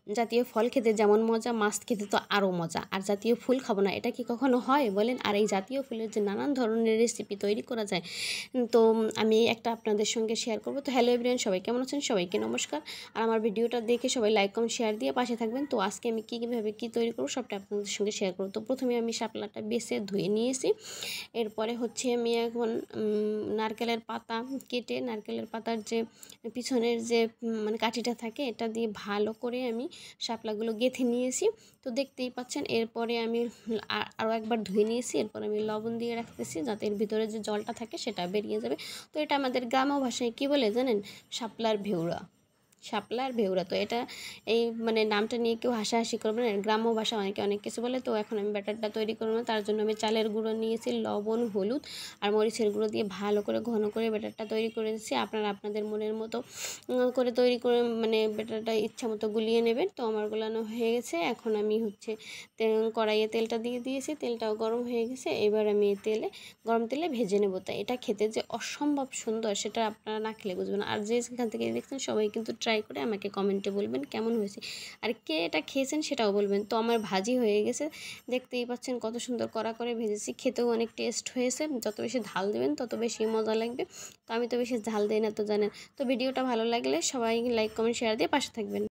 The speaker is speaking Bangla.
জাতীয় ফল খেতে যেমন মজা, মাছ খেতে তো আরও মজা। আর জাতীয় ফুল খাবো না, এটা কি কখনো হয় বলেন? আর এই জাতীয় ফুলের যে নানান ধরনের রেসিপি তৈরি করা যায়, তো আমি একটা আপনাদের সঙ্গে শেয়ার করব। তো হ্যালো এভরিওয়ান, সবাই কেমন আছেন? সবাইকে নমস্কার। আর আমার ভিডিওটা দেখে সবাই লাইক কমেন্ট শেয়ার দিয়ে পাশে থাকবেন। তো আজকে আমি কীভাবে কী তৈরি করবো সবটা আপনাদের সঙ্গে শেয়ার করবো। তো প্রথমে আমি শাপলাটা বেছে ধুয়ে নিয়েছি। এরপরে হচ্ছে আমি এখন নারকেলের পাতা কেটে, নারকেলের পাতার যে পিছনের যে মানে কাঠিটা থাকে, এটা দিয়ে ভালো করে আমি শাপলাগুলো গেঁথে নিয়েছি। তো দেখতেই পাচ্ছেন। এরপরে আমি আরও একবার ধুয়ে নিয়েছি। এরপর আমি লবণ দিয়ে রাখতেছি যাতে এর ভিতরে যে জলটা থাকে সেটা বেরিয়ে যাবে। তো এটা আমাদের গ্রাম্য ভাষায় কী বলে জানেন? শাপলার ভেউরা। শাপলার ভেউরা। তো এটা এই মানে নামটা নিয়ে কেউ হাসাহাসি করবে না, গ্রাম্য ভাষা অনেকে অনেক কিছু বলে। তো এখন আমি ব্যাটারটা তৈরি করবো, তার জন্য আমি চালের গুঁড়ো নিয়েছি, লবণ, হলুদ আর মরিচের গুঁড়ো দিয়ে ভালো করে ঘন করে ব্যাটারটা তৈরি করে দিচ্ছি। আপনারা আপনাদের মনের মতো করে তৈরি করে মানে ব্যাটারটা ইচ্ছা মতো গুলিয়ে নেবেন। তো আমার গুলানো হয়ে গেছে। এখন আমি হচ্ছে কড়াইয়ে তেলটা দিয়ে দিয়েছি, তেলটাও গরম হয়ে গেছে। এবার আমি গরম তেলে ভেজে নেবো। তাই এটা খেতে যে অসম্ভব সুন্দর, সেটা আপনারা না খেলে বুঝবেন। আর যে সেখান থেকে দেখছেন সবাই কিন্তু ট্রাই করে আমাকে কমেন্টে বলবেন কেমন হয়েছে, আর কে এটা খেয়েছেন সেটাও বলবেন। তো আমার ভাজি হয়ে গেছে, দেখতেই পাচ্ছেন কত সুন্দর কড়া করে ভেজেছি। খেতেও অনেক টেস্ট হয়েছে। যত বেশি ঝাল দেবেন তত বেশি মজা লাগবে। তো আমি তো বেশি ঝাল দিই না, তো জানেন। তো ভিডিওটা ভালো লাগলে সবাই লাইক কমেন্ট শেয়ার দিয়ে পাশে থাকবেন।